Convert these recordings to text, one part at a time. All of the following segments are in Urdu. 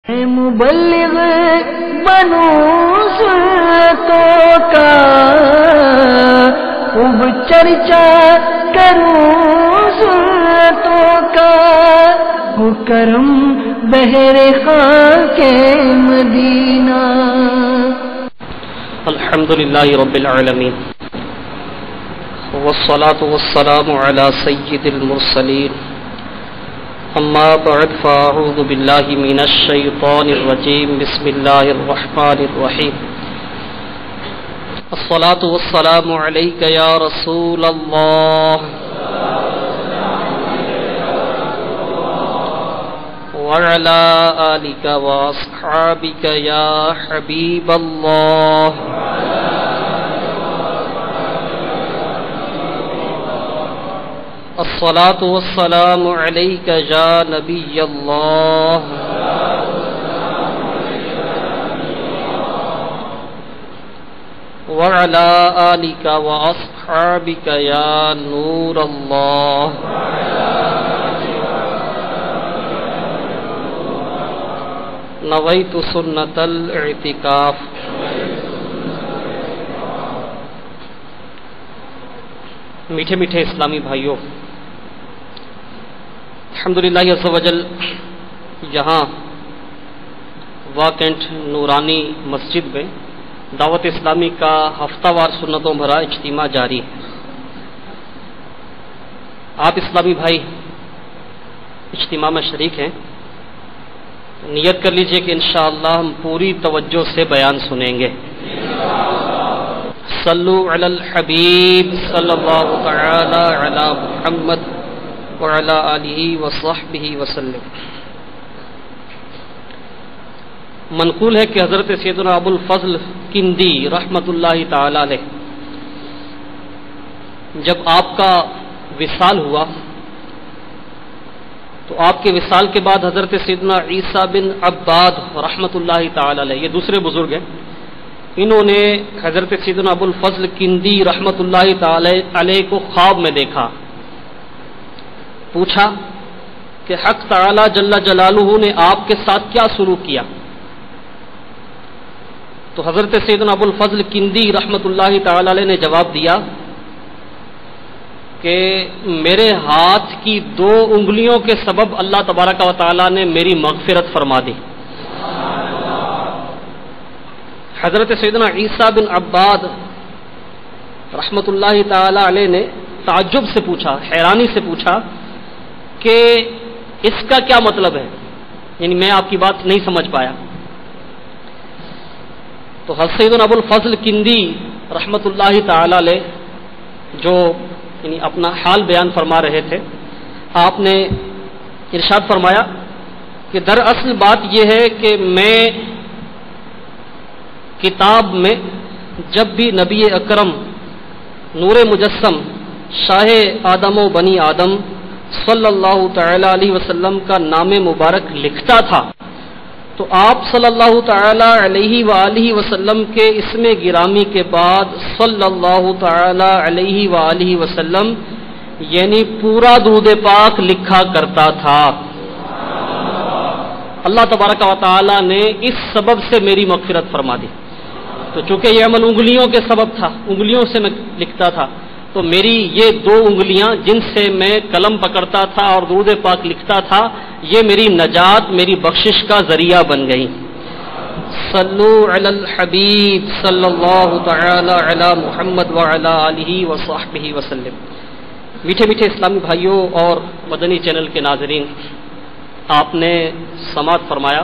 مبلغ بنو سلطوں کا خوب چرچا کروں سلطوں کا ہو کرم بہر خاک مدینہ۔ الحمدللہ رب العالمین والصلاة والسلام علی سید المرسلین، اما بعد فاعوذ باللہ من الشیطان الرجیم، بسم اللہ الرحمن الرحیم۔ الصلاة والسلام علیک یا رسول اللہ وعلى آلك وأصحابك يا حبيب الله۔ الصلاة والسلام عليك يا نبي الله وعلى آلك وأصحابك يا نور الله۔ نویت سنت الاعتکاف۔ میٹھے میٹھے اسلامی بھائیوں، الحمدللہ عز و جل یہاں واکنٹ نورانی مسجد میں دعوت اسلامی کا ہفتہ وار سنتوں بھرا اجتماع جاری ہے۔ آپ اسلامی بھائی اجتماع میں شریک ہیں، نیت کر لیجئے کہ انشاءاللہ ہم پوری توجہ سے بیان سنیں گے۔ صلو علی الحبیب صلی اللہ تعالی علی محمد وعلی آلہ وصحبہ وسلم۔ منقول ہے کہ حضرت سیدنا ابو الفضل کندی رحمت اللہ تعالی علیہ جب آپ کا وصال ہوا تو آپ کے وصال کے بعد حضرت سیدنا عیسیٰ بن عباد رحمۃ اللہ تعالی علیہ، یہ دوسرے بزرگ ہیں، انہوں نے حضرت سیدنا ابو الفضل کندی رحمۃ اللہ تعالی علیہ کو خواب میں دیکھا، پوچھا کہ حق تعالی جل جلالہ نے آپ کے ساتھ کیا سلوک کیا؟ تو حضرت سیدنا ابو الفضل کندی رحمۃ اللہ تعالی علیہ نے جواب دیا کہ میرے ہاتھ کی 2 انگلیوں کے سبب اللہ تبارک و تعالی نے میری مغفرت فرما دی۔ حضرت سیدنا عیسیٰ بن عباد رحمۃ اللہ تعالی علیہ نے تعجب سے پوچھا، حیرانی سے پوچھا کہ اس کا کیا مطلب ہے، یعنی میں آپ کی بات نہیں سمجھ پایا۔ تو حضرت سیدنا ابو الفضل کندی رحمۃ اللہ تعالی علیہ جو یعنی اپنا حال بیان فرما رہے تھے، آپ نے ارشاد فرمایا کہ دراصل بات یہ ہے کہ میں کتاب میں جب بھی نبی اکرم نور مجسم شاہ آدم و بنی آدم صلی اللہ تعالی علیہ وسلم کا نام مبارک لکھتا تھا تو آپ صلی اللہ تعالی علیہ وآلہ وسلم کے اسم گرامی کے بعد صلی اللہ تعالی علیہ وآلہ وسلم یعنی پورا درود پاک لکھا کرتا تھا۔ اللہ تبارک و تعالی نے اس سبب سے میری مغفرت فرما دی۔ تو چونکہ یہ عمل انگلیوں کے سبب تھا، انگلیوں سے میں لکھتا تھا، تو میری یہ 2 انگلیاں جن سے میں قلم پکڑتا تھا اور درود پاک لکھتا تھا، یہ میری نجات، میری بخشش کا ذریعہ بن گئی۔ صلو علی الحبیب صلی اللہ تعالی علی محمد وعلی آلہ وصحبہ وسلم۔ میٹھے میٹھے اسلامی بھائیوں اور مدنی چینل کے ناظرین، آپ نے سماعت فرمایا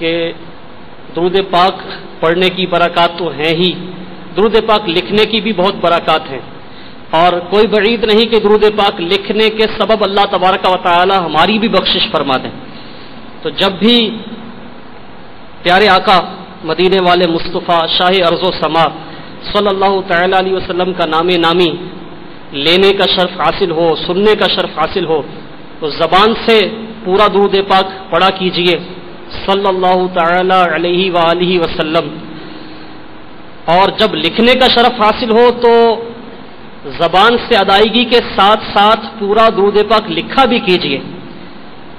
کہ درود پاک پڑھنے کی برکات تو ہیں ہی، درود پاک لکھنے کی بھی بہت برکات ہیں، اور کوئی بعید نہیں کہ درود پاک لکھنے کے سبب اللہ تبارک و تعالی ہماری بھی بخشش فرما دیں۔ تو جب بھی پیارے آقا مدینے والے مصطفیٰ شاہ ارض و سما صلی اللہ تعالی علیہ وسلم کا نام نامی لینے کا شرف حاصل ہو، سننے کا شرف حاصل ہو، تو زبان سے پورا درود پاک پڑھا کیجئے صلی اللہ تعالی علیہ وآلہ وسلم، اور جب لکھنے کا شرف حاصل ہو تو زبان سے ادائیگی کے ساتھ ساتھ پورا درود پاک لکھا بھی کیجئے۔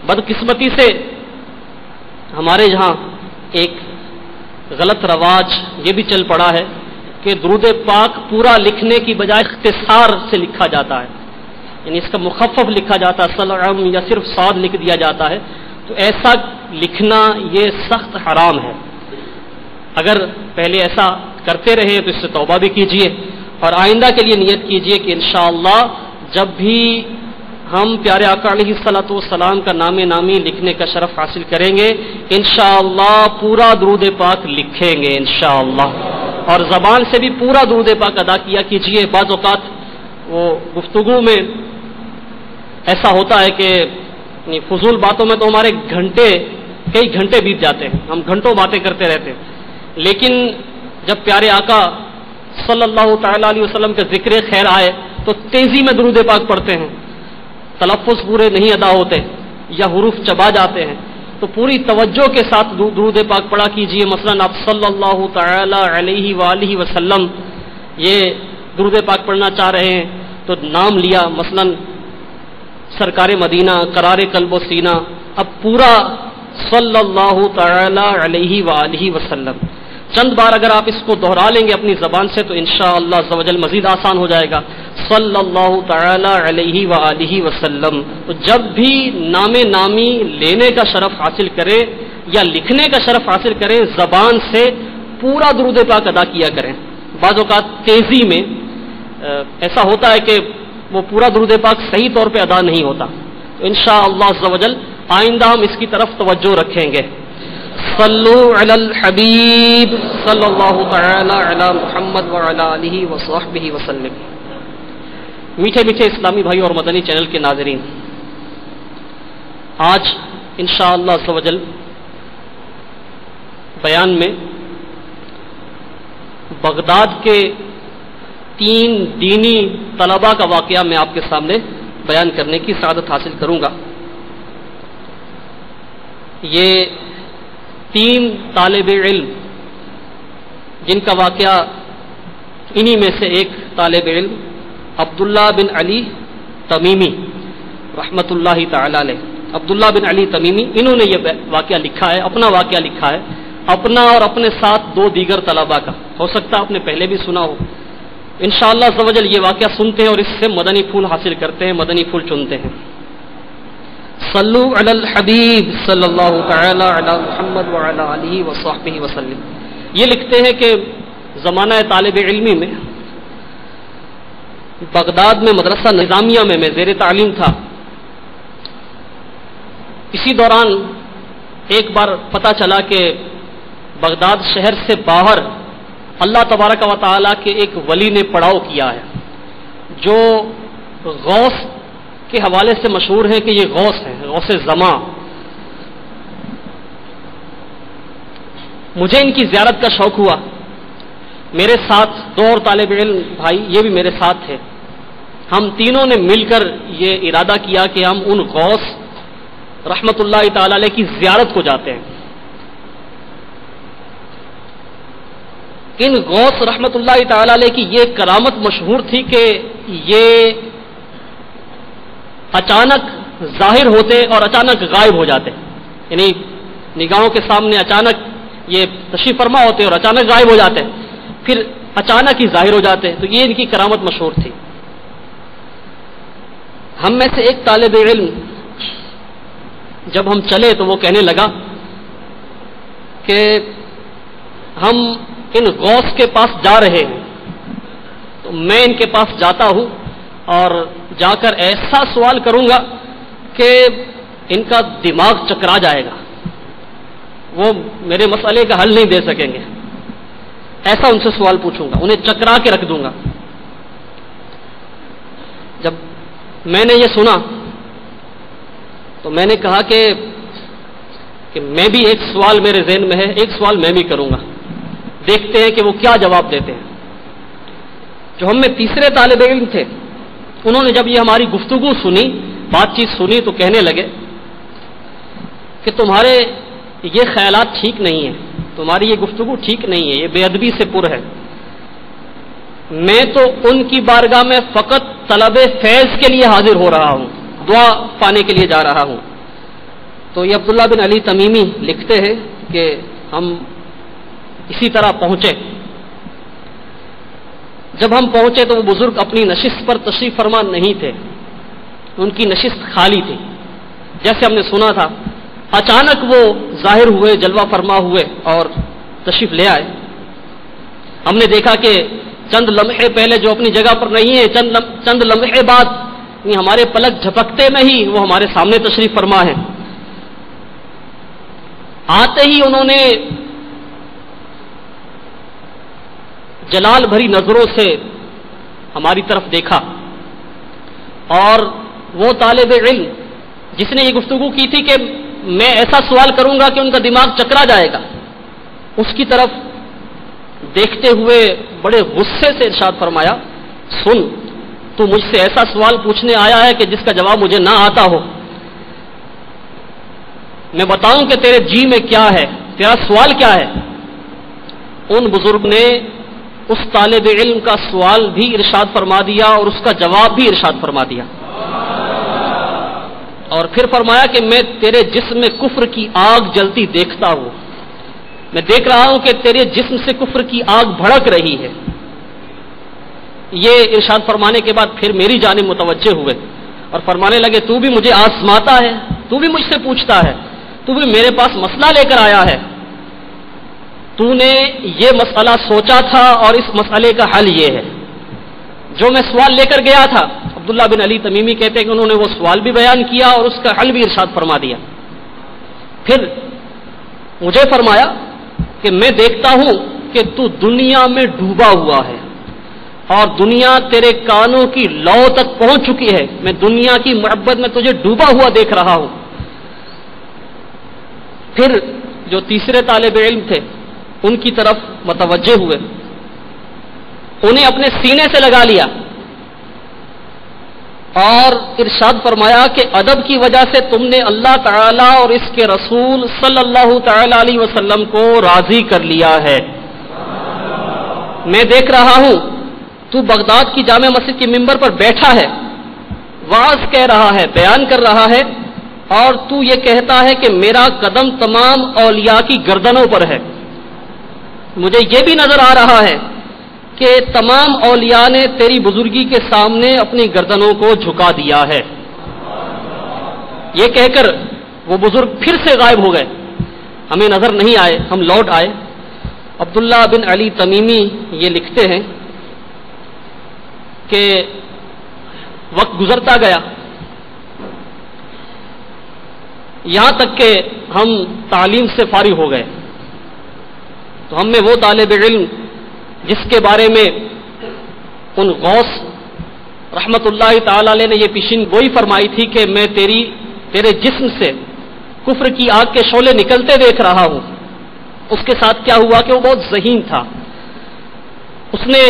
بدقسمتی سے ہمارے یہاں ایک غلط رواج یہ بھی چل پڑا ہے کہ درود پاک پورا لکھنے کی بجائے اختصار سے لکھا جاتا ہے، یعنی اس کا مخفف لکھا جاتا ہے سلام یا صرف صاد لکھ دیا جاتا ہے. تو ایسا لکھنا یہ سخت حرام ہے. اگر پہلے ایسا کرتے رہے تو اس سے توبہ بھی کیجئے اور آئندہ کے لیے نیت کیجئے کہ انشاءاللہ جب بھی ہم پیارے آقا علیہ الصلوۃ والسلام کا نام نامی لکھنے کا شرف حاصل کریں گے انشاءاللہ پورا درود پاک لکھیں گے انشاءاللہ. اور زبان سے بھی پورا درود پاک ادا کیا کیجئے. بعض اوقات وہ گفتگو میں ایسا ہوتا ہے کہ فضول باتوں میں تو ہمارے کئی گھنٹے بیت جاتے ہیں، ہم گھنٹوں باتیں کرتے رہتے ہیں، لیکن جب پیارے آقا صلی اللہ تعالی علیہ وسلم کا ذکر خیر آئے تو تیزی میں درود پاک پڑھتے ہیں، تلفظ پورے نہیں ادا ہوتے یا حروف چبا جاتے ہیں. تو پوری توجہ کے ساتھ درود پاک پڑھا کیجئے. مثلا آپ صلی اللہ تعالی علیہ وآلہ وسلم یہ درود پاک پڑھنا چاہ رہے ہیں تو نام لیا، مثلا سرکار مدینہ قرار قلب و سینہ، اب پورا صلی اللہ تعالی علیہ وآلہ وسلم. چند بار اگر آپ اس کو دہرا لیں گے اپنی زبان سے تو انشاءاللہ عز و جل مزید آسان ہو جائے گا. صلی اللہ تعالی علیہ وآلہ وسلم. تو جب بھی نام نامی لینے کا شرف حاصل کریں یا لکھنے کا شرف حاصل کریں زبان سے پورا درود پاک ادا کیا کریں. بعض اوقات تیزی میں ایسا ہوتا ہے کہ وہ پورا درود پاک صحیح طور پہ ادا نہیں ہوتا. تو انشاءاللہ عز و جل آئندہ ہم اس کی طرف توجہ رکھیں گے. صلو علی الحبیب صلی اللہ تعالی علی محمد وعلی آلہ وصحبہ وسلم. میٹھے میٹھے اسلامی بھائی اور مدنی چینل کے ناظرین، آج انشاءاللہ عز و جل بیان میں بغداد کے 3 دینی طلباء کا واقعہ میں آپ کے سامنے بیان کرنے کی سعادت حاصل کروں گا. یہ 3 طالب علم جن کا واقعہ انہی میں سے ایک طالب علم عبداللہ بن علی تمیمی رحمۃ اللہ تعالی علیہ، عبداللہ بن علی تمیمی، انہوں نے یہ واقعہ لکھا ہے، اپنا واقعہ لکھا ہے، اپنا اور اپنے ساتھ 2 دیگر طلباء کا. ہو سکتا ہے آپ نے پہلے بھی سنا ہو. انشاءاللہ عز و جل یہ واقعہ سنتے ہیں اور اس سے مدنی پھول حاصل کرتے ہیں، مدنی پھول چنتے ہیں. صلو علی الحبیب صلی اللہ تعالی علی محمد وعلی آلہ وصحبہ وسلم. یہ لکھتے ہیں کہ زمانہ طالب علمی میں بغداد میں مدرسہ نظامیہ میں زیر تعلیم تھا. اسی دوران ایک بار پتہ چلا کہ بغداد شہر سے باہر اللہ تبارک و تعالیٰ کے ایک ولی نے پڑاؤ کیا ہے جو غوث کے حوالے سے مشہور ہے کہ یہ غوث ہیں، غوث زمان. مجھے ان کی زیارت کا شوق ہوا. میرے ساتھ 2 اور طالب علم بھائی یہ بھی میرے ساتھ تھے. ہم تینوں نے مل کر یہ ارادہ کیا کہ ہم ان غوث رحمت اللہ تعالی علیہ کی زیارت کو جاتے ہیں. ان غوث رحمت اللہ تعالی علیہ کی یہ کرامت مشہور تھی کہ یہ اچانک ظاہر ہوتے اور اچانک غائب ہو جاتے، یعنی نگاہوں کے سامنے اچانک یہ تشریف فرما ہوتے اور اچانک غائب ہو جاتے، پھر اچانک ہی ظاہر ہو جاتے. تو یہ ان کی کرامت مشہور تھی. ہم میں سے ایک طالب علم جب ہم چلے تو وہ کہنے لگا کہ ہم ان غوث کے پاس جا رہے ہیں. تو میں ان کے پاس جاتا ہوں اور جا کر ایسا سوال کروں گا کہ ان کا دماغ چکرا جائے گا، وہ میرے مسئلے کا حل نہیں دے سکیں گے. ایسا ان سے سوال پوچھوں گا، انہیں چکرا کے رکھ دوں گا. جب میں نے یہ سنا تو میں نے کہا کہ میں بھی ایک سوال میرے ذہن میں ہے، ایک سوال میں بھی کروں گا، دیکھتے ہیں کہ وہ کیا جواب دیتے ہیں. جو ہم میں تیسرے طالب علم تھے انہوں نے جب یہ ہماری گفتگو سنی، بات چیت سنی تو کہنے لگے کہ تمہارے یہ خیالات ٹھیک نہیں ہیں، تمہاری یہ گفتگو ٹھیک نہیں ہے، یہ بے ادبی سے پر ہے. میں تو ان کی بارگاہ میں فقط طلب فیض کے لیے حاضر ہو رہا ہوں، دعا پانے کے لیے جا رہا ہوں. تو تو یہ عبداللہ بن علی تمیمی لکھتے ہیں کہ ہم اسی طرح پہنچے. جب ہم پہنچے تو وہ بزرگ اپنی نشست پر تشریف فرما نہیں تھے، ان کی نشست خالی تھی. جیسے ہم نے سنا تھا اچانک وہ ظاہر ہوئے، جلوہ فرما ہوئے اور تشریف لے آئے. ہم نے دیکھا کہ چند لمحے پہلے جو اپنی جگہ پر نہیں ہے، چند لمحے بعد ہمارے پلک جھپکتے میں ہی وہ ہمارے سامنے تشریف فرما ہے. آتے ہی انہوں نے جلال بھری نظروں سے ہماری طرف دیکھا، اور وہ طالب علم جس نے یہ گفتگو کی تھی کہ میں ایسا سوال کروں گا کہ ان کا دماغ چکرا جائے گا، اس کی طرف دیکھتے ہوئے بڑے غصے سے ارشاد فرمایا، سن، تو مجھ سے ایسا سوال پوچھنے آیا ہے کہ جس کا جواب مجھے نہ آتا ہو. میں بتاؤں کہ تیرے جی میں کیا ہے، تیرا سوال کیا ہے؟ ان بزرگ نے اس طالب علم کا سوال بھی ارشاد فرما دیا اور اس کا جواب بھی ارشاد فرما دیا، اور پھر فرمایا کہ میں تیرے جسم میں کفر کی آگ جلتی دیکھتا ہوں، میں دیکھ رہا ہوں کہ تیرے جسم سے کفر کی آگ بھڑک رہی ہے. یہ ارشاد فرمانے کے بعد پھر میری جانب متوجہ ہوئے اور فرمانے لگے، تو بھی مجھے آزماتا ہے، تو بھی مجھ سے پوچھتا ہے، تو بھی میرے پاس مسئلہ لے کر آیا ہے، تو نے یہ مسئلہ سوچا تھا اور اس مسئلے کا حل یہ ہے. جو میں سوال لے کر گیا تھا، عبداللہ بن علی تمیمی کہتے ہیں کہ انہوں نے وہ سوال بھی بیان کیا اور اس کا حل بھی ارشاد فرما دیا. پھر مجھے فرمایا کہ میں دیکھتا ہوں کہ تو دنیا میں ڈوبا ہوا ہے اور دنیا تیرے کانوں کی لو تک پہنچ چکی ہے، میں دنیا کی محبت میں تجھے ڈوبا ہوا دیکھ رہا ہوں. پھر جو تیسرے طالب علم تھے ان کی طرف متوجہ ہوئے، انہیں اپنے سینے سے لگا لیا اور ارشاد فرمایا کہ ادب کی وجہ سے تم نے اللہ تعالی اور اس کے رسول صلی اللہ تعالی علیہ وسلم کو راضی کر لیا ہے. میں دیکھ رہا ہوں تو بغداد کی جامع مسجد کے ممبر پر بیٹھا ہے، واعظ کہہ رہا ہے، بیان کر رہا ہے، اور تو یہ کہتا ہے کہ میرا قدم تمام اولیاء کی گردنوں پر ہے. مجھے یہ بھی نظر آ رہا ہے کہ تمام اولیاء نے تیری بزرگی کے سامنے اپنی گردنوں کو جھکا دیا ہے. یہ کہہ کر وہ بزرگ پھر سے غائب ہو گئے، ہمیں نظر نہیں آئے. ہم لوٹ آئے. عبداللہ بن علی تمیمی یہ لکھتے ہیں کہ وقت گزرتا گیا، یہاں تک کہ ہم تعلیم سے فارغ ہو گئے. تو ہم میں وہ طالب علم جس کے بارے میں ان غوث رحمت اللہ تعالی علیہ نے یہ پیشین گوئی فرمائی تھی کہ میں تیرے جسم سے کفر کی آگ کے شعلے نکلتے دیکھ رہا ہوں، اس کے ساتھ کیا ہوا کہ وہ بہت ذہین تھا. اس نے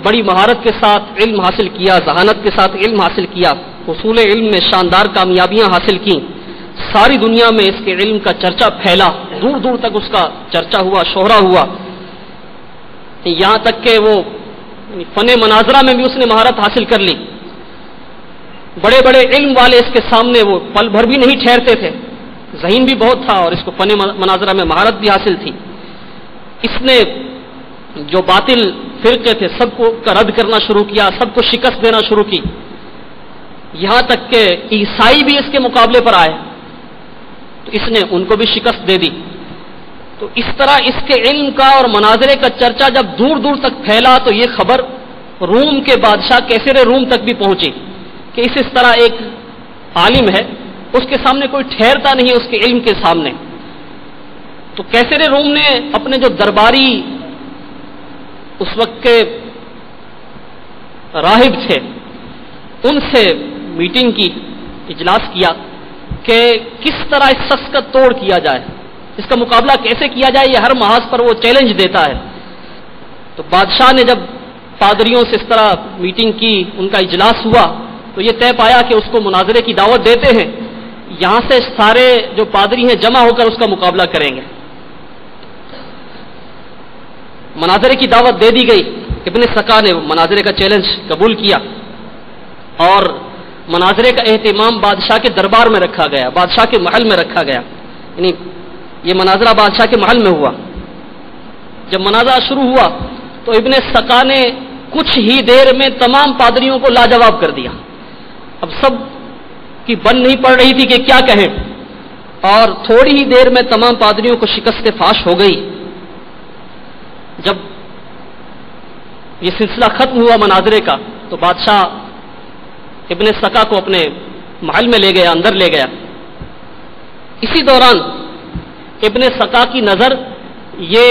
بڑی مہارت کے ساتھ علم حاصل کیا، ذہانت کے ساتھ علم حاصل کیا، حصول علم میں شاندار کامیابیاں حاصل کی. ساری دنیا میں اس کے علم کا چرچا پھیلا، دور دور تک اس کا چرچا ہوا، شہرہ ہوا، یہاں تک کہ وہ فن مناظرہ میں بھی اس نے مہارت حاصل کر لی. بڑے بڑے علم والے اس کے سامنے وہ پل بھر بھی نہیں ٹھہرتے تھے. ذہین بھی بہت تھا اور اس کو فن مناظرہ میں مہارت بھی حاصل تھی. اس نے جو باطل فرقے تھے سب کو رد کرنا شروع کیا، سب کو شکست دینا شروع کی، یہاں تک کہ عیسائی بھی اس کے مقابلے پر آئے تو اس نے ان کو بھی شکست دے دی. تو اس طرح اس کے علم کا اور مناظرے کا چرچا جب دور دور تک پھیلا تو یہ خبر روم کے بادشاہ کیسر روم تک بھی پہنچی کہ اس طرح ایک عالم ہے، اس کے سامنے کوئی ٹھہرتا نہیں اس کے علم کے سامنے. تو کیسر روم نے اپنے جو درباری اس وقت کے راہب تھے ان سے میٹنگ کی، اجلاس کیا کہ کس طرح اس شخص کا توڑ کیا جائے، اس کا مقابلہ کیسے کیا جائے. یہ ہر محاذ پر وہ چیلنج دیتا ہے. تو بادشاہ نے جب پادریوں سے اس طرح میٹنگ کی، ان کا اجلاس ہوا تو یہ طے پایا کہ اس کو مناظرے کی دعوت دیتے ہیں. یہاں سے سارے جو پادری ہیں جمع ہو کر اس کا مقابلہ کریں گے. مناظرے کی دعوت دے دی گئی. ابن سکا نے مناظرے کا چیلنج قبول کیا اور مناظرے کا اہتمام بادشاہ کے دربار میں رکھا گیا، بادشاہ کے محل میں رکھا گیا، یعنی یہ مناظرہ بادشاہ کے محل میں ہوا۔ جب مناظرہ شروع ہوا تو ابن سقا نے کچھ ہی دیر میں تمام پادریوں کو لاجواب کر دیا۔ اب سب کی بن نہیں پڑ رہی تھی کہ کیا کہیں، اور تھوڑی ہی دیر میں تمام پادریوں کو شکست فاش ہو گئی۔ جب یہ سلسلہ ختم ہوا مناظرے کا تو بادشاہ ابن سقا کو اپنے محل میں لے گیا، اندر لے گیا۔ اسی دوران ابن سقا کی نظر یہ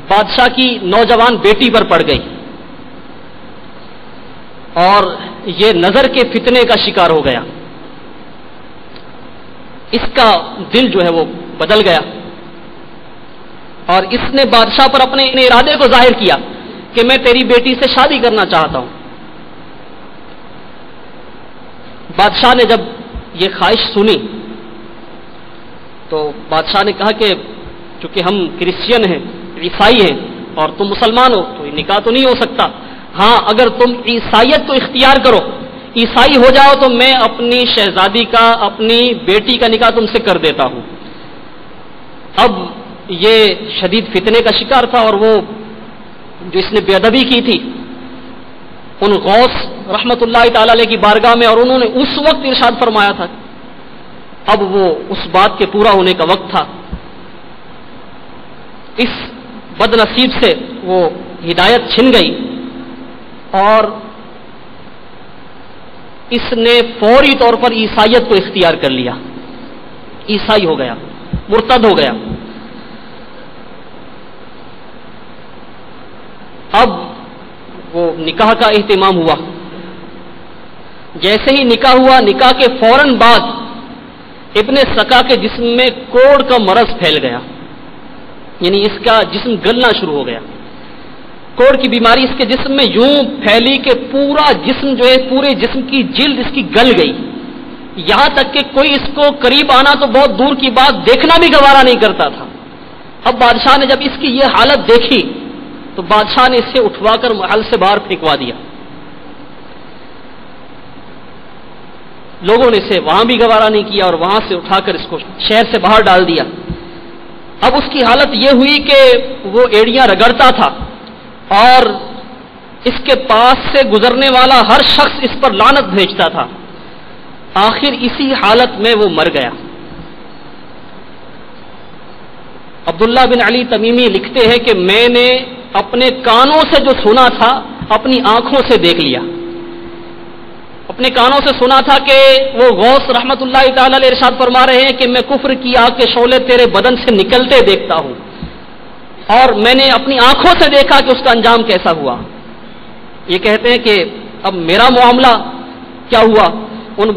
بادشاہ کی نوجوان بیٹی پر پڑ گئی اور یہ نظر کے فتنے کا شکار ہو گیا۔ اس کا دل جو ہے وہ بدل گیا اور اس نے بادشاہ پر اپنے ارادے کو ظاہر کیا کہ میں تیری بیٹی سے شادی کرنا چاہتا ہوں۔ بادشاہ نے جب یہ خواہش سنی تو بادشاہ نے کہا کہ چونکہ ہم کرسچین ہیں، عیسائی ہیں، اور تم مسلمان ہو تو یہ نکاح تو نہیں ہو سکتا۔ ہاں، اگر تم عیسائیت کو اختیار کرو، عیسائی ہو جاؤ، تو میں اپنی شہزادی کا، اپنی بیٹی کا نکاح تم سے کر دیتا ہوں۔ اب یہ شدید فتنے کا شکار تھا، اور وہ جو اس نے بے ادبی کی تھی ان غوث رحمت اللہ تعالی علیہ کی بارگاہ میں، اور انہوں نے اس وقت ارشاد فرمایا تھا، اب وہ اس بات کے پورا ہونے کا وقت تھا۔ اس بد نصیب سے وہ ہدایت چھن گئی اور اس نے فوری طور پر عیسائیت کو اختیار کر لیا، عیسائی ہو گیا، مرتد ہو گیا۔ اب وہ نکاح کا اہتمام ہوا۔ جیسے ہی نکاح ہوا، نکاح کے فوراً بعد ابن سقا کے جسم میں کوڑ کا مرض پھیل گیا، یعنی اس کا جسم گلنا شروع ہو گیا۔ کوڑ کی بیماری اس کے جسم میں یوں پھیلی کہ پورا جسم جو ہے، پورے جسم کی جلد اس کی گل گئی، یہاں تک کہ کوئی اس کو قریب آنا تو بہت دور کی بات، دیکھنا بھی گوارا نہیں کرتا تھا۔ اب بادشاہ نے جب اس کی یہ حالت دیکھی تو بادشاہ نے اسے اٹھوا کر محل سے باہر پھینکوا دیا۔ لوگوں نے اسے وہاں بھی گوارا نہیں کیا اور وہاں سے اٹھا کر اس کو شہر سے باہر ڈال دیا۔ اب اس کی حالت یہ ہوئی کہ وہ ایڑیاں رگڑتا تھا اور اس کے پاس سے گزرنے والا ہر شخص اس پر لعنت بھیجتا تھا۔ آخر اسی حالت میں وہ مر گیا۔ عبداللہ بن علی تمیمی لکھتے ہیں کہ میں نے اپنے کانوں سے جو سنا تھا اپنی آنکھوں سے دیکھ لیا۔ اپنے کانوں سے سنا تھا کہ وہ غوث رحمت اللہ تعالی علیہ ارشاد فرما رہے ہیں کہ میں کفر کی آگ کے شعلے تیرے بدن سے نکلتے دیکھتا ہوں، اور میں نے اپنی آنکھوں سے دیکھا کہ اس کا انجام کیسا ہوا۔ یہ کہتے ہیں کہ اب میرا معاملہ کیا ہوا؟ ان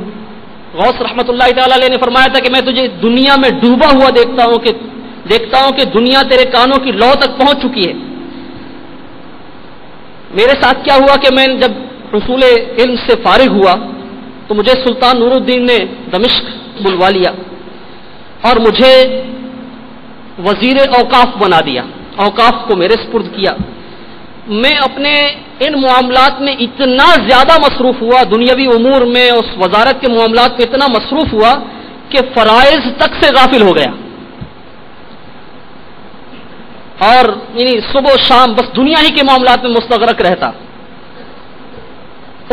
غوث رحمت اللہ تعالی علیہ نے فرمایا تھا کہ میں تجھے دنیا میں ڈوبا ہوا دیکھتا ہوں کہ دنیا تیرے کانوں کی لو تک پہنچ چکی ہے۔ میرے ساتھ کیا ہوا کہ میں جب حصول علم سے فارغ ہوا تو مجھے سلطان نور الدین نے دمشق بلوا لیا اور مجھے وزیر اوقاف بنا دیا، اوقاف کو میرے سپرد کیا۔ میں اپنے ان معاملات میں اتنا زیادہ مصروف ہوا، دنیاوی امور میں، اس وزارت کے معاملات میں اتنا مصروف ہوا کہ فرائض تک سے غافل ہو گیا، اور یعنی صبح و شام بس دنیا ہی کے معاملات میں مستغرق رہتا۔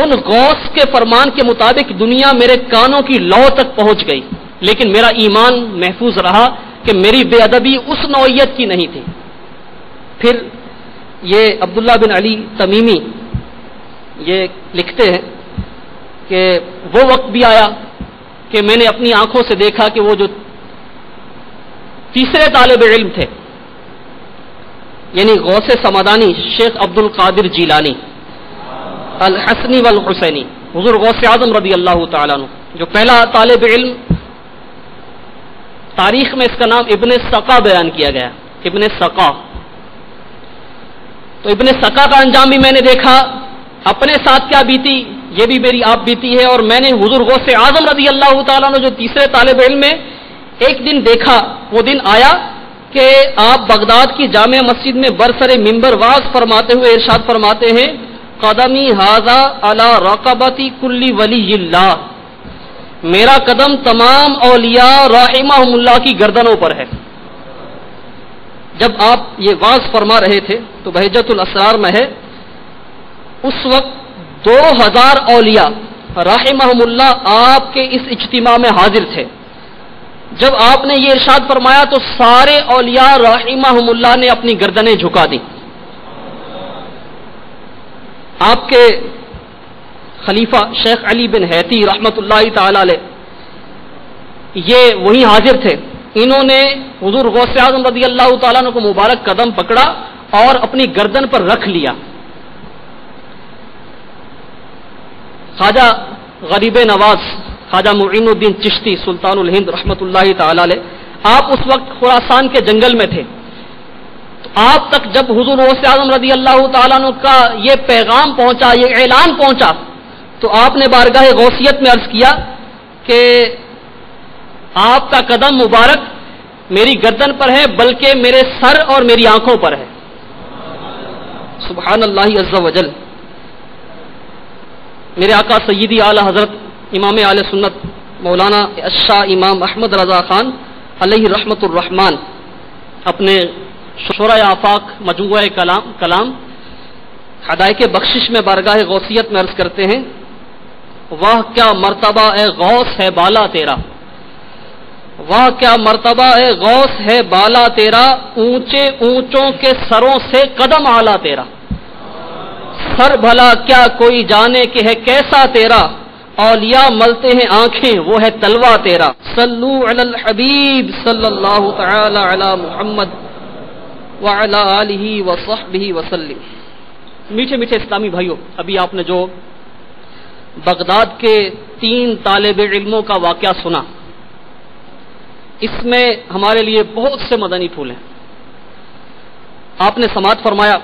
ان غوث کے فرمان کے مطابق دنیا میرے کانوں کی لو تک پہنچ گئی، لیکن میرا ایمان محفوظ رہا کہ میری بے ادبی اس نوعیت کی نہیں تھی۔ پھر یہ عبداللہ بن علی تمیمی یہ لکھتے ہیں کہ وہ وقت بھی آیا کہ میں نے اپنی آنکھوں سے دیکھا کہ وہ جو تیسرے طالب علم تھے، یعنی غوث سمدانی شیخ عبد القادر جیلانی الحسنی والحسینی، حضور غوث اعظم رضی اللہ تعالیٰ عنہ، جو پہلا طالب علم، تاریخ میں اس کا نام ابن سقا بیان کیا گیا، ابن سقا۔ تو ابن سقا کا انجام بھی میں نے دیکھا، اپنے ساتھ کیا بیتی یہ بھی میری آپ بیتی ہے، اور میں نے حضور غوث اعظم رضی اللہ تعالیٰ عنہ جو تیسرے طالب علم میں، ایک دن دیکھا، وہ دن آیا کہ آپ بغداد کی جامع مسجد میں برسر منبر واز فرماتے ہوئے ارشاد فرماتے ہیں، قدمی ھذا علی رقبتی کل ولی اللہ، میرا قدم تمام اولیاء رحمہم اللہ کی گردنوں پر ہے۔ جب آپ یہ واعظ فرما رہے تھے تو بہجت الاسرار میں ہے، اس وقت 2000 اولیاء رحمہم اللہ آپ کے اس اجتماع میں حاضر تھے۔ جب آپ نے یہ ارشاد فرمایا تو سارے اولیاء رحمہم اللہ نے اپنی گردنیں جھکا دی۔ آپ کے خلیفہ شیخ علی بن حیتی رحمۃ اللہ تعالی علیہ یہ وہی حاضر تھے، انہوں نے حضور غوث اعظم رضی اللہ تعالیٰ عنہ کو مبارک قدم پکڑا اور اپنی گردن پر رکھ لیا۔ خواجہ غریب نواز خواجہ معین الدین چشتی سلطان الہند رحمۃ اللہ تعالی علیہ، آپ اس وقت خراسان کے جنگل میں تھے، تو آپ تک جب حضور غوث اعظم رضی اللہ تعالیٰ عنہ کا یہ پیغام پہنچا، یہ اعلان پہنچا، تو آپ نے بارگاہ غوثیت میں عرض کیا کہ آپ کا قدم مبارک میری گردن پر ہے بلکہ میرے سر اور میری آنکھوں پر ہے۔ سبحان اللہ عز و جل۔ میرے آقا سیدی اعلی حضرت امام اہل سنت مولانا الشاہ امام احمد رضا خان علیہ رحمت الرحمان اپنے شورۂ آفاق مجموعہ کلام حدائق بخشش میں بارگاہ غوثیت میں عرض کرتے ہیں، واہ کیا مرتبہ اے غوث ہے بالا تیرا، واہ کیا مرتبہ اے غوث ہے بالا تیرا، اونچے اونچوں کے سروں سے قدم اعلیٰ تیرا، سر بھلا کیا کوئی جانے کہ ہے کیسا تیرا، اولیاء ملتے ہیں آنکھیں وہ ہے تلوا تیرا۔ صلو علی الحبیب صلی اللہ تعالی علی محمد وعلی آلہ وصحبہ وسلم۔ میٹھے میٹھے اسلامی بھائیوں، ابھی آپ نے جو بغداد کے 3 طالب علموں کا واقعہ سنا، اس میں ہمارے لیے بہت سے مدنی پھول ہیں۔ آپ نے سماعت فرمایا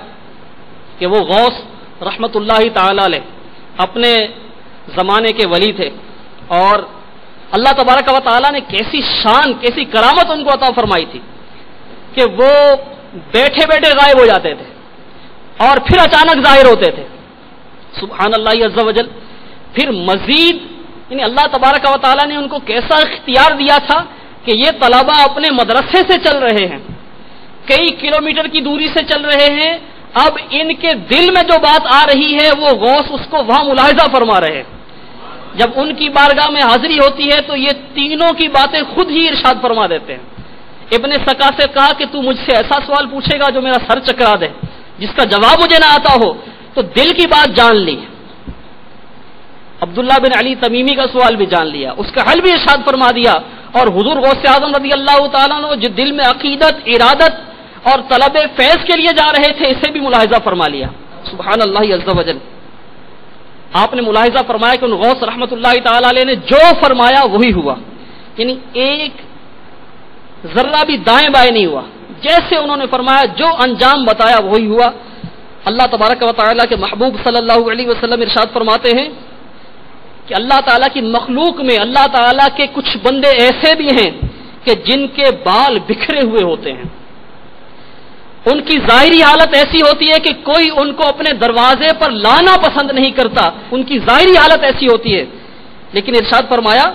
کہ وہ غوث رحمت اللہ تعالی علیہ اپنے زمانے کے ولی تھے، اور اللہ تبارک و تعالیٰ نے کیسی شان، کیسی کرامت ان کو عطا فرمائی تھی کہ وہ بیٹھے بیٹھے غائب ہو جاتے تھے اور پھر اچانک ظاہر ہوتے تھے۔ سبحان اللہ عز و جل۔ پھر مزید یعنی اللہ تبارک و تعالیٰ نے ان کو کیسا اختیار دیا تھا کہ یہ طلبہ اپنے مدرسے سے چل رہے ہیں، کئی کلومیٹر کی دوری سے چل رہے ہیں، اب ان کے دل میں جو بات آ رہی ہے وہ غوث اس کو وہاں ملاحظہ فرما رہے ہیں۔ جب ان کی بارگاہ میں حاضری ہوتی ہے تو یہ تینوں کی باتیں خود ہی ارشاد فرما دیتے ہیں۔ ابن سکا سے کہا کہ تو مجھ سے ایسا سوال پوچھے گا جو میرا سر چکرا دے، جس کا جواب مجھے نہ آتا ہو، تو دل کی بات جان لی۔ عبداللہ بن علی تمیمی کا سوال بھی جان لیا، اس کا حل بھی ارشاد فرما دیا، اور حضور غوث اعظم رضی اللہ تعالیٰ عنہ جو دل میں عقیدت، ارادت اور طلب فیض کے لیے جا رہے تھے، اسے بھی ملاحظہ فرما لیا۔ سبحان اللہ عز و جل۔ آپ نے ملاحظہ فرمایا کہ ان غوث رحمت اللہ تعالی علیہ نے جو فرمایا وہی ہوا، یعنی ایک ذرہ بھی دائیں بائیں نہیں ہوا، جیسے انہوں نے فرمایا جو انجام بتایا وہی ہوا۔ اللہ تبارک و تعالیٰ کے محبوب صلی اللہ علیہ وسلم ارشاد فرماتے ہیں کہ اللہ تعالیٰ کی مخلوق میں اللہ تعالیٰ کے کچھ بندے ایسے بھی ہیں کہ جن کے بال بکھرے ہوئے ہوتے ہیں، ان کی ظاہری حالت ایسی ہوتی ہے کہ کوئی ان کو اپنے دروازے پر لانا پسند نہیں کرتا، ان کی ظاہری حالت ایسی ہوتی ہے، لیکن ارشاد فرمایا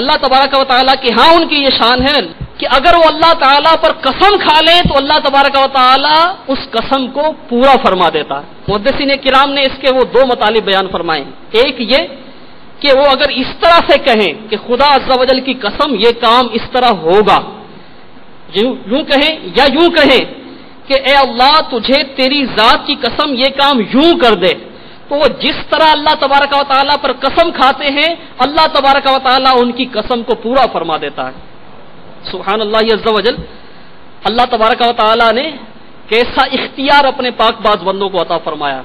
اللہ تبارک و تعالیٰ کی ہاں ان کی یہ شان ہے کہ اگر وہ اللہ تعالیٰ پر قسم کھا لیں تو اللہ تبارک و تعالیٰ اس قسم کو پورا فرما دیتا ہے۔ محدثین کرام نے اس کے وہ 2 مطالب بیان فرمائے، ایک یہ کہ وہ اگر اس طرح سے کہیں کہ خدا عز و جل کی قسم یہ کام اس طرح ہوگا، یوں کہیں یا یوں کہیں کہ اے اللہ تجھے تیری ذات کی قسم یہ کام یوں کر دے، تو وہ جس طرح اللہ تبارک و تعالیٰ پر قسم کھاتے ہیں اللہ تبارک و تعالیٰ ان کی قسم کو پورا فرما دیتا ہے۔ سبحان اللہ عز و جل۔ اللہ تبارک و تعالیٰ نے کیسا اختیار اپنے پاک باز بندوں کو عطا فرمایا۔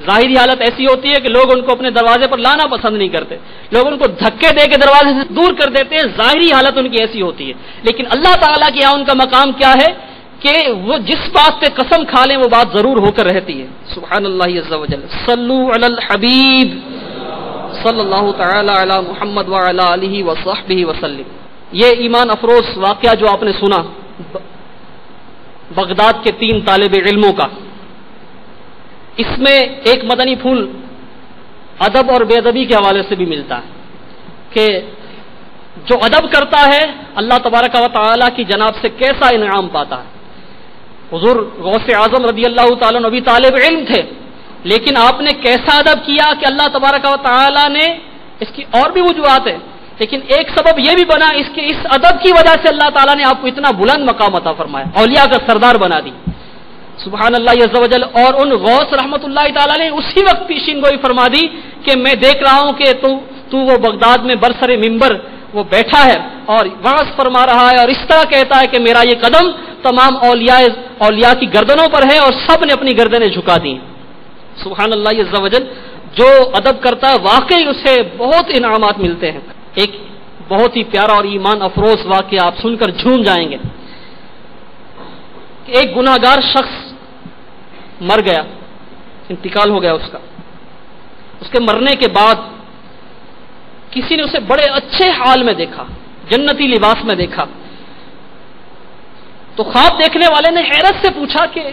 ظاہری حالت ایسی ہوتی ہے کہ لوگ ان کو اپنے دروازے پر لانا پسند نہیں کرتے، لوگ ان کو دھکے دے کے دروازے سے دور کر دیتے ہیں، ظاہری حالت ان کی ایسی ہوتی ہے، لیکن اللہ تعالیٰ کے یہاں ان کا مقام کیا ہے کہ وہ جس بات پہ قسم کھا لیں وہ بات ضرور ہو کر رہتی ہے۔ سبحان اللہ عز و جل۔ صلو علی الحبیب صلی اللہ تعالی علی محمد وعلی آلہ وصحبہ وسلم۔ یہ ایمان افروز واقعہ جو آپ نے سنا بغداد کے 3 طالب علموں کا، اس میں ایک مدنی پھول ادب اور بے ادبی کے حوالے سے بھی ملتا ہے کہ جو ادب کرتا ہے اللہ تبارک و تعالیٰ کی جناب سے کیسا انعام پاتا ہے. حضور غوث اعظم رضی اللہ تعالیٰ نبی طالب علم تھے، لیکن آپ نے کیسا ادب کیا کہ اللہ تبارک و تعالیٰ نے، اس کی اور بھی وجوہات ہیں لیکن ایک سبب یہ بھی بنا اس کے اس ادب کی وجہ سے اللہ تعالیٰ نے آپ کو اتنا بلند مقام عطا فرمایا، اولیاء کا سردار بنا دی. سبحان اللہ عز و جل. اور ان غوث رحمت اللہ تعالیٰ نے اسی وقت پیشین گوئی فرما دی کہ میں دیکھ رہا ہوں کہ تو وہ بغداد میں برسر ممبر وہ بیٹھا ہے اور وعظ فرما رہا ہے اور اس طرح کہتا ہے کہ میرا یہ قدم تمام اولیاء کی گردنوں پر ہے اور سب نے اپنی گردنیں جھکا دی. سبحان اللہ عز و جل. جو ادب کرتا ہے واقعی اسے بہت انعامات ملتے ہیں. ایک بہت ہی پیارا اور ایمان افروز واقعہ آپ سن کر جھوم جائیں گے. ایک گناہگار شخص مر گیا، انتقال ہو گیا اس کا. اس کے مرنے کے بعد کسی نے اسے بڑے اچھے حال میں دیکھا، جنتی لباس میں دیکھا. تو خواب دیکھنے والے نے حیرت سے پوچھا کہ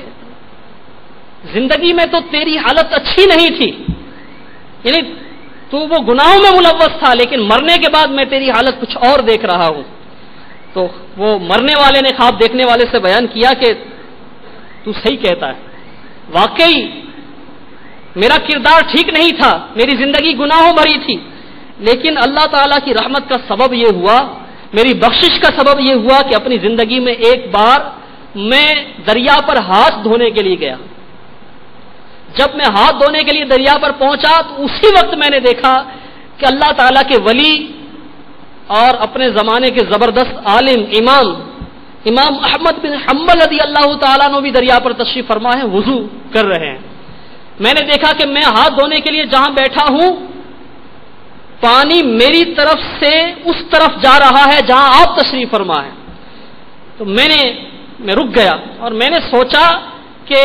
زندگی میں تو تیری حالت اچھی نہیں تھی، یعنی تو وہ گناہوں میں ملوث تھا، لیکن مرنے کے بعد میں تیری حالت کچھ اور دیکھ رہا ہوں. تو وہ مرنے والے نے خواب دیکھنے والے سے بیان کیا کہ تو صحیح کہتا ہے، واقعی میرا کردار ٹھیک نہیں تھا، میری زندگی گناہوں بھری تھی، لیکن اللہ تعالیٰ کی رحمت کا سبب یہ ہوا، میری بخشش کا سبب یہ ہوا کہ اپنی زندگی میں ایک بار میں دریا پر ہاتھ دھونے کے لیے گیا. جب میں ہاتھ دھونے کے لیے دریا پر پہنچا تو اسی وقت میں نے دیکھا کہ اللہ تعالیٰ کے ولی اور اپنے زمانے کے زبردست عالم امام احمد بن حنبل رضی اللہ تعالیٰ عنہ بھی دریا پر تشریف فرما ہے، وضو کر رہے ہیں. میں نے دیکھا کہ میں ہاتھ دھونے کے لیے جہاں بیٹھا ہوں پانی میری طرف سے اس طرف جا رہا ہے جہاں آپ تشریف فرما ہے. تو میں رک گیا اور میں نے سوچا کہ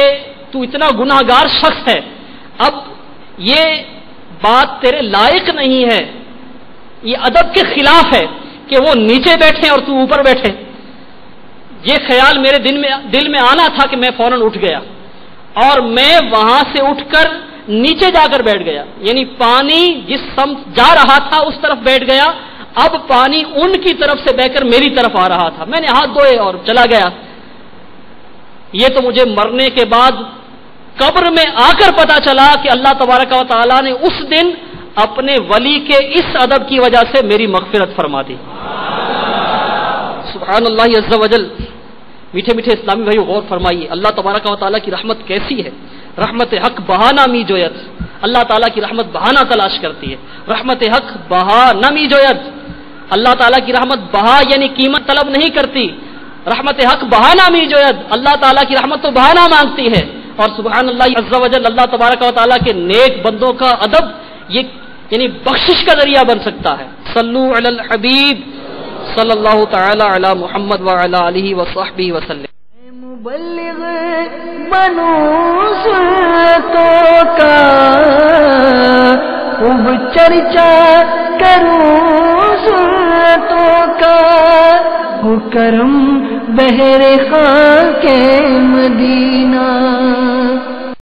تو اتنا گناہگار شخص ہے، اب یہ بات تیرے لائق نہیں ہے، یہ ادب کے خلاف ہے کہ وہ نیچے بیٹھے اور تو اوپر بیٹھے. یہ خیال میرے دل میں آنا تھا کہ میں فوراً اٹھ گیا اور میں وہاں سے اٹھ کر نیچے جا کر بیٹھ گیا، یعنی پانی جس سمت جا رہا تھا اس طرف بیٹھ گیا. اب پانی ان کی طرف سے بہ کر میری طرف آ رہا تھا. میں نے ہاتھ دھوئے اور چلا گیا. یہ تو مجھے مرنے کے بعد قبر میں آ کر پتا چلا کہ اللہ تبارک و تعالیٰ نے اس دن اپنے ولی کے اس ادب کی وجہ سے میری مغفرت فرما دی. سبحان اللہ عز و جل. میٹھے میٹھے اسلامی بھائی غور فرمائیے اللہ تبارک و تعالیٰ کی رحمت کیسی ہے. رحمت حق بہانہ می جوید. اللہ تعالیٰ کی رحمت بہانہ تلاش کرتی ہے. رحمت حق بہانہ می جوید. اللہ تعالیٰ کی رحمت بہا یعنی قیمت طلب نہیں کرتی. رحمت حق بہانہ می جوید. اللہ تعالیٰ کی رحمت تو بہانہ مانگتی ہے. اور سبحان اللہ عز و جل اللہ تبارک و تعالیٰ کے نیک بندوں کا ادب یہ یعنی بخشش کا ذریعہ بن سکتا ہے. صلو علی الحبیب صلی اللہ تعالی علی محمد وعلی آلہ وصحبہ وسلم. مبلغ بنو سنتوں کا خوب چرچا کروں سنتوں کا، ہو کرم بہر خاک مدینہ.